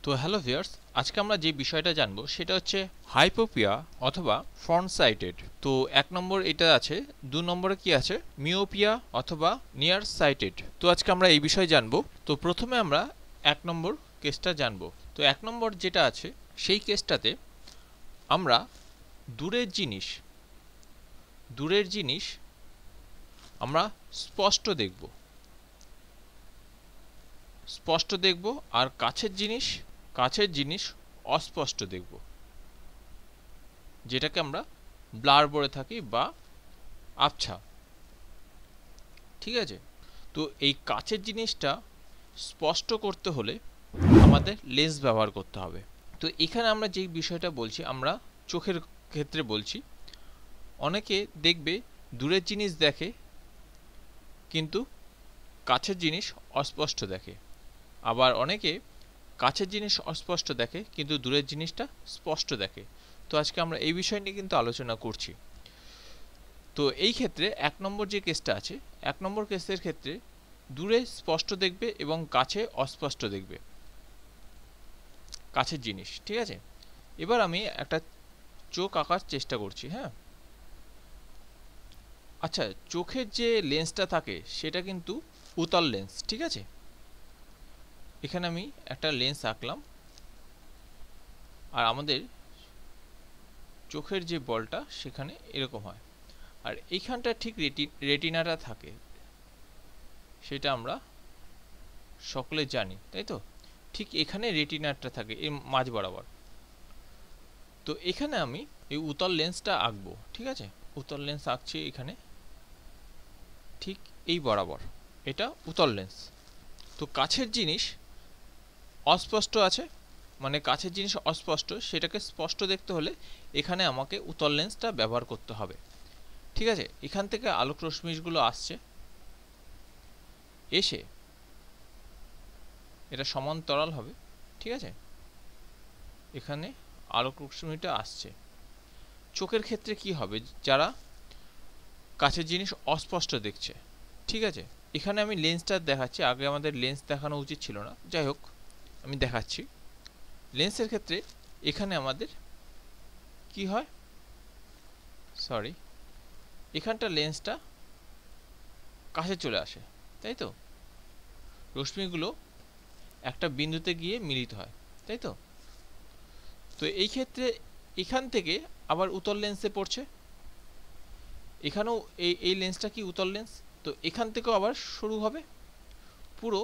তো hello viewers, আজকে আমরা যে বিষয়টা জানবো সেটা হচ্ছে হাইপোপিয়া অথবা ফ্রন্ট সাইটেড। তো 1 নম্বর এটা আছে, 2 নম্বরে কি আছে মিওপিয়া অথবা নিয়ার সাইটেড। তো আজকে আমরা এই বিষয়ে জানবো। তো প্রথমে আমরা 1 নম্বর কেসটা জানবো। তো 1 নম্বর যেটা আছে সেই কেসটাতে আমরা দূরের জিনিস আমরা স্পষ্ট দেখব আর কাছের জিনিস অস্পষ্ট দেখব, যেটাকে আমরা ব্লার বলে থাকি বা আবছা। ঠিক আছে, তো এই কাছের জিনিসটা স্পষ্ট করতে হলে আমাদের লেন্স ব্যবহার করতে হবে। তো এখানে আমরা যে বিষয়টা বলছি আমরা চোখের ক্ষেত্রে বলছি। অনেকে দেখবে দূরের জিনিস দেখে কিন্তু কাছের জিনিস অস্পষ্ট দেখে, আবার অনেকে কাছের জিনিস অস্পষ্ট দেখে কিন্তু দূরের জিনিসটা স্পষ্ট দেখে। তো আজকে আমরা এই বিষয় নিয়ে কিন্তু আলোচনা করছি। তো এই ক্ষেত্রে 1 নম্বর যে কেসটা আছে, 1 নম্বর কেসের ক্ষেত্রে দূরে স্পষ্ট দেখবে এবং কাছে অস্পষ্ট দেখবে কাছের জিনিস। ঠিক আছে, এবার আমি একটা চোখ আঁকার চেষ্টা করছি। হ্যাঁ, আচ্ছা, চোখের যে লেন্সটা থাকে সেটা কিন্তু উত্তল লেন্স। ঠিক আছে, এখানে আমি একটা লেন্স আঁকলাম আর আমাদের চোখের যে বলটা সেখানে এরকম হয়, আর এইখানটা ঠিক রেটিনাটা থাকে, সেটা আমরা সকলে জানি, তাই তো? ঠিক এখানে রেটিনাটা থাকে এর মাঝ বরাবর। তো এখানে আমি এই উত্তল লেন্সটা আঁকবো। ঠিক আছে, উত্তল লেন্স আঁকছি এখানে ঠিক এই বরাবর, এটা উত্তল লেন্স। তো কাছের জিনিস অস্পষ্ট আছে, মানে কাছের জিনিস অস্পষ্ট, সেটাকে স্পষ্ট দেখতে হলে এখানে আমাকে উত্তল লেন্সটা ব্যবহার করতে হবে। ঠিক আছে, এখান থেকে আলোক রশ্মিগুলো আসছে, এসে এটা সমান্তরাল হবে। ঠিক আছে, এখানে আলোক রশ্মিটা আসছে। চোখের ক্ষেত্রে কি হবে, যারা কাছের জিনিস অস্পষ্ট দেখছে। ঠিক আছে, এখানে আমি লেন্সটা দেখাচ্ছি, আগে আমাদের লেন্স দেখানো উচিত ছিল না, যাই হোক আমি দেখাচ্ছি। লেন্সের ক্ষেত্রে এখানে আমাদের কি হয়, সরি, এখানটা লেন্সটা কাছে চলে আসে, তাই তো? রশ্মিগুলো একটা বিন্দুতে গিয়ে মিলিত হয়, তাই তো? তো এই ক্ষেত্রে এখান থেকে আবার উত্তল লেন্সে পড়ছে, এখানেও এই লেন্সটা কি উত্তল লেন্স, তো এখান থেকেও আবার শুরু হবে, পুরো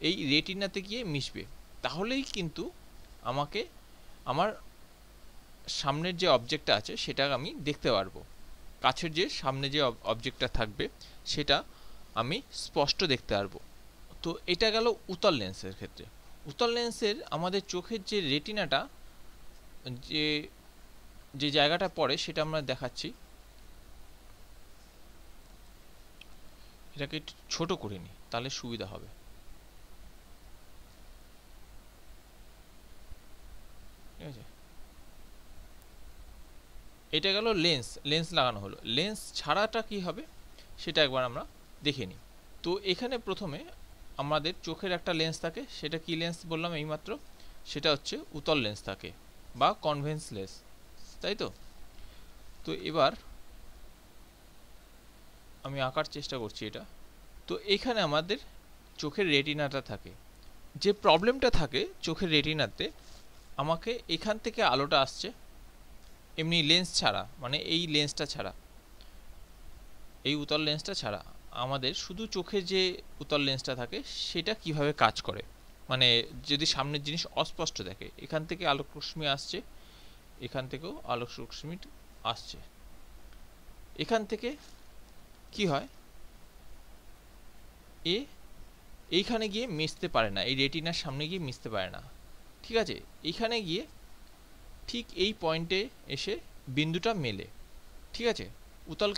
এই রেটিনাতে গিয়ে মিশবে। তাহলেই কিন্তু আমাকে আমার সামনের যে অবজেক্টটা আছে সেটা আমি দেখতে পারবো, কাছের যে সামনে যে অবজেক্টটা থাকবে সেটা আমি স্পষ্ট দেখতে পারবো। তো এটা গেল উত্তল লেন্সের ক্ষেত্রে। উত্তল লেন্সের আমাদের চোখের যে রেটিনাটা যে যে জায়গাটা পড়ে সেটা আমরা দেখাচ্ছি। এটাকে একটু ছোট করে নিই, তাহলে সুবিধা হবে। ঠিক আছে, এটা গেল লেন্স লাগানো হলো। লেন্স ছাড়াটা কি হবে সেটা একবার আমরা দেখে নিই। তো এখানে প্রথমে আমাদের চোখের একটা লেন্স থাকে, সেটা কি লেন্স বললাম এইমাত্র, সেটা হচ্ছে উত্তল লেন্স থাকে বা কনভেক্স লেন্স, তাই তো? তো এবার আমি আঁকার চেষ্টা করছি এটা। তো এখানে আমাদের চোখের রেটিনাটা থাকে। যে প্রবলেমটা থাকে চোখের রেটিনাতে, আমাকে এখান থেকে আলোটা আসছে এমনি লেন্স ছাড়া, মানে এই লেন্সটা ছাড়া, এই উত্তল লেন্সটা ছাড়া আমাদের শুধু চোখের যে উত্তল লেন্সটা থাকে সেটা কিভাবে কাজ করে, মানে যদি সামনের জিনিস অস্পষ্ট দেখে, এখান থেকে আলোক রশ্মি আসছে, এখান থেকেও আলোক রশ্মি আসছে, এখান থেকে কি হয়, এইখানে গিয়ে মিশতে পারে না, এই রেটিনার সামনে গিয়ে মিশতে পারে না। ঠিক আছে, এইখানে গিয়ে ঠিক এই পয়েন্টে এসে বিন্দুটা মেলে। ঠিক আছে, উত্তল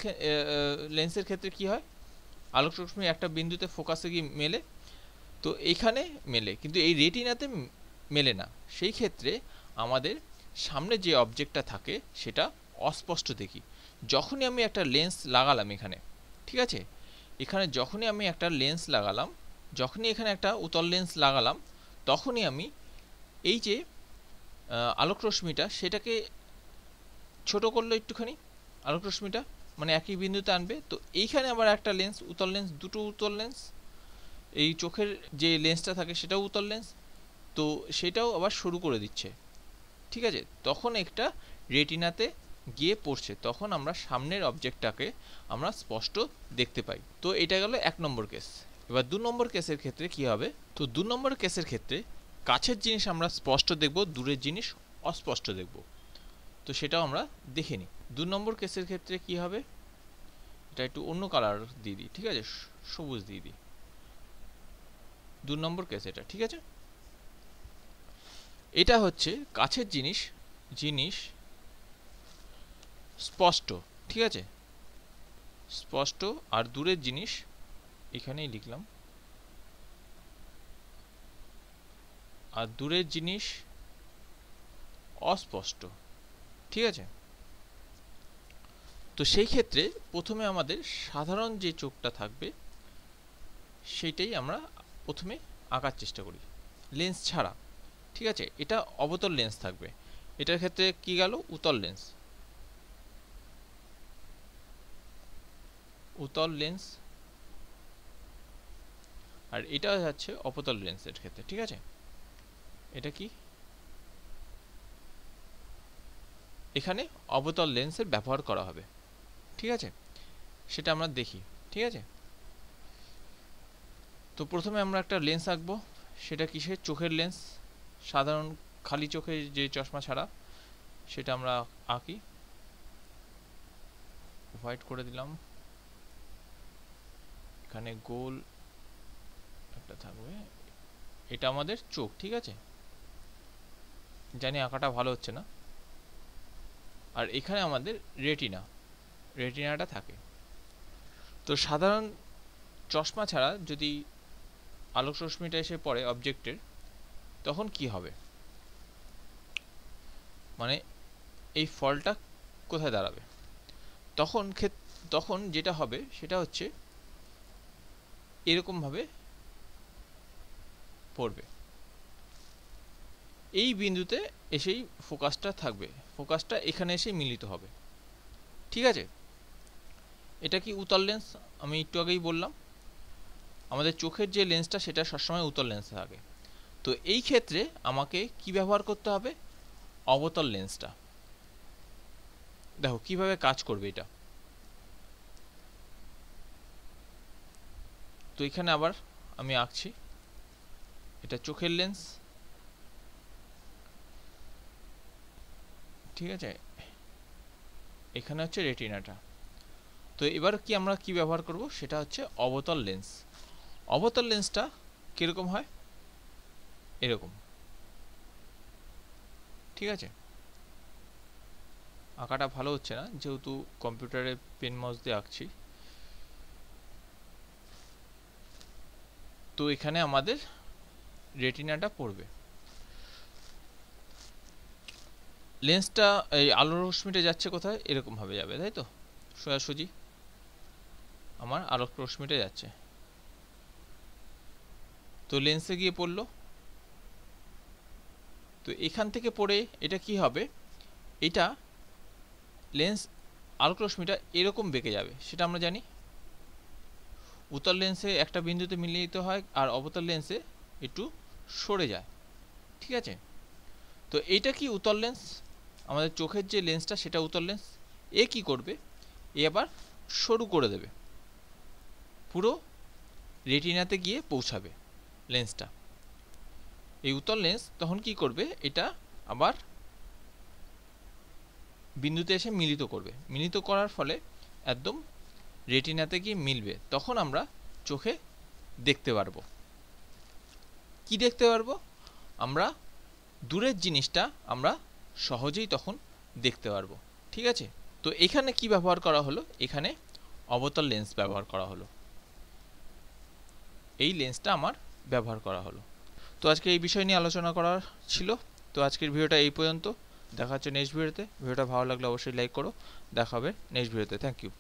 লেন্সের ক্ষেত্রে কি হয়, আলোক রশ্মি একটা বিন্দুতে ফোকাসে গিয়ে মেলে, তো এইখানে মেলে কিন্তু এই রেটিনাতে মেলে না। সেই ক্ষেত্রে আমাদের সামনে যে অবজেক্টটা থাকে সেটা অস্পষ্ট দেখি। যখনই আমি একটা লেন্স লাগালাম এখানে, ঠিক আছে, এখানে যখনই আমি একটা লেন্স লাগালাম, যখনই এখানে একটা উত্তল লেন্স লাগালাম, তখনই আমি এই যে আলোক রশ্মিটা সেটাকে ছোট করলো একটুখানি, আলোক রশ্মিটা মানে একই বিন্দুতে আনবে। তো এইখানে আবার একটা লেন্স, উত্তল লেন্স, দুটো উত্তল লেন্স, এই চোখের যে লেন্সটা থাকে সেটাও উত্তল লেন্স, তো সেটাও আবার শুরু করে দিচ্ছে, ঠিক আছে। তখন একটা রেটিনাতে গিয়ে পড়ছে, তখন আমরা সামনের অবজেক্টটাকে আমরা স্পষ্ট দেখতে পাই। তো এটা গেল 1 নম্বর কেস। এবার 2 নম্বর কেসের ক্ষেত্রে কি হবে? তো 2 নম্বর কেসের ক্ষেত্রে কাছের জিনিস আমরা স্পষ্ট দেখব, দূরের জিনিস অস্পষ্ট দেখব। তো সেটাও আমরা দেখে নিই। 2 নম্বর কেসের ক্ষেত্রে কি হবে, এটা একটু অন্য কালার দিয়ে দিই, ঠিক আছে, সবুজ দিয়ে দিই। 2 নম্বর কেস এটা, ঠিক আছে। এটা হচ্ছে কাছের জিনিস স্পষ্ট, ঠিক আছে, স্পষ্ট, আর দূরের জিনিস এখানেই লিখলাম, আর দূরের জিনিস অস্পষ্ট, ঠিক আছে। তো সেই ক্ষেত্রে প্রথমে আমাদের সাধারণ যে চোখটা থাকবে সেইটাই আমরা প্রথমে আঁকার চেষ্টা করি, লেন্স ছাড়া, ঠিক আছে। এটা অবতল লেন্স থাকবে, এটার ক্ষেত্রে কি গেল, উত্তল লেন্স, উত্তল লেন্স, আর এটা যাচ্ছে অবতল লেন্সের ক্ষেত্রে, ঠিক আছে। এটা কি, এখানে অবতল লেন্সের ব্যবহার করা হবে, ঠিক আছে, সেটা আমরা দেখি, ঠিক আছে। তো প্রথমে আমরা একটা লেন্স আঁকবো, সেটা কিসের, চোখের লেন্স, সাধারণ খালি চোখে যে চশমা ছাড়া, সেটা আমরা আঁকি। হোয়াইট করে দিলাম, এখানে গোল একটা থাকবে, এটা আমাদের চোখ, ঠিক আছে। জানি আঁকাটা ভালো হচ্ছে না, আর এখানে আমাদের রেটিনাটা থাকে। তো সাধারণ চশমা ছাড়া যদি আলোক রশ্মিটা এসে পড়ে অবজেক্টের, তখন কি হবে, মানে এই ফলটা কোথায় দাঁড়াবে, তখন যেটা হবে সেটা হচ্ছে এরকম ভাবে পড়বে, এই বিন্দুতে এসেই ফোকাসটা থাকবে, ফোকাসটা এখানে এসে মিলিত হবে, ঠিক আছে। এটা কি উত্তল লেন্স, আমি একটু আগেই বললাম আমাদের চোখের যে লেন্সটা সেটা সবসময় উত্তল লেন্স থাকে। তো এই ক্ষেত্রে আমাকে কি ব্যবহার করতে হবে, অবতল লেন্সটা। দেখো কিভাবে কাজ করবে এটা। তো এখানে আবার আমি আঁকছি, এটা চোখের লেন্স, ঠিক আছে, এখানে হচ্ছে রেটিনাটা। তো এবার কি আমরা কি ব্যবহার করব, সেটা হচ্ছে অবতল লেন্স। অবতল লেন্সটা কিরকম হয়, এরকম, ঠিক আছে। আঁকাটা ভালো হচ্ছে না যেহেতু কম্পিউটারে পেন মাউস দিয়ে আঁকছি। তো এখানে আমাদের রেটিনাটা পড়বে, লেন্সটা এই আলোর রশ্মিটা যাচ্ছে কোথায়, এরকম ভাবে যাবে, তাই তো, সোজাসুজি আমার আলোক রশ্মিটা যাচ্ছে। তো লেন্সে গিয়ে পড়লো, তো এখান থেকে পড়ে এটা কি হবে, এটা লেন্স আলোক রশ্মিটা এরকম বেঁকে যাবে, সেটা আমরা জানি। উত্তল লেন্সে একটা বিন্দুতে মিলিত হয়, আর অবতল লেন্সে একটু সরে যায়, ঠিক আছে। তো এইটা কি উত্তল লেন্স, আমাদের চোখের যে লেন্সটা সেটা উত্তল লেন্স। এ কি করবে, এ আবার সরু করে দেবে, পুরো রেটিনাতে গিয়ে পৌঁছাবে লেন্সটা। এই উত্তল লেন্স তখন কি করবে, এটা আবার বিন্দুতে এসে মিলিত করবে, মিলিত করার ফলে একদম রেটিনাতে গিয়ে মিলবে, তখন আমরা চোখে দেখতে পারবো। কি দেখতে পারবো, আমরা দূরের জিনিসটা আমরা সহজেই তখন দেখতে পারবো, ঠিক আছে। তো এখানে কি ব্যবহার করা হলো, এখানে অবতল লেন্স ব্যবহার করা হলো, এই লেন্সটা আমার ব্যবহার করা হলো। তো আজকে এই বিষয় নিয়ে আলোচনা করার ছিল। তো আজকের ভিডিওটা এই পর্যন্ত, দেখা হচ্ছে নেক্সট ভিডিওতে। ভিডিওটা ভালো লাগলে অবশ্যই লাইক করো, দেখা হবে নেক্সট ভিডিওতে। Thank you.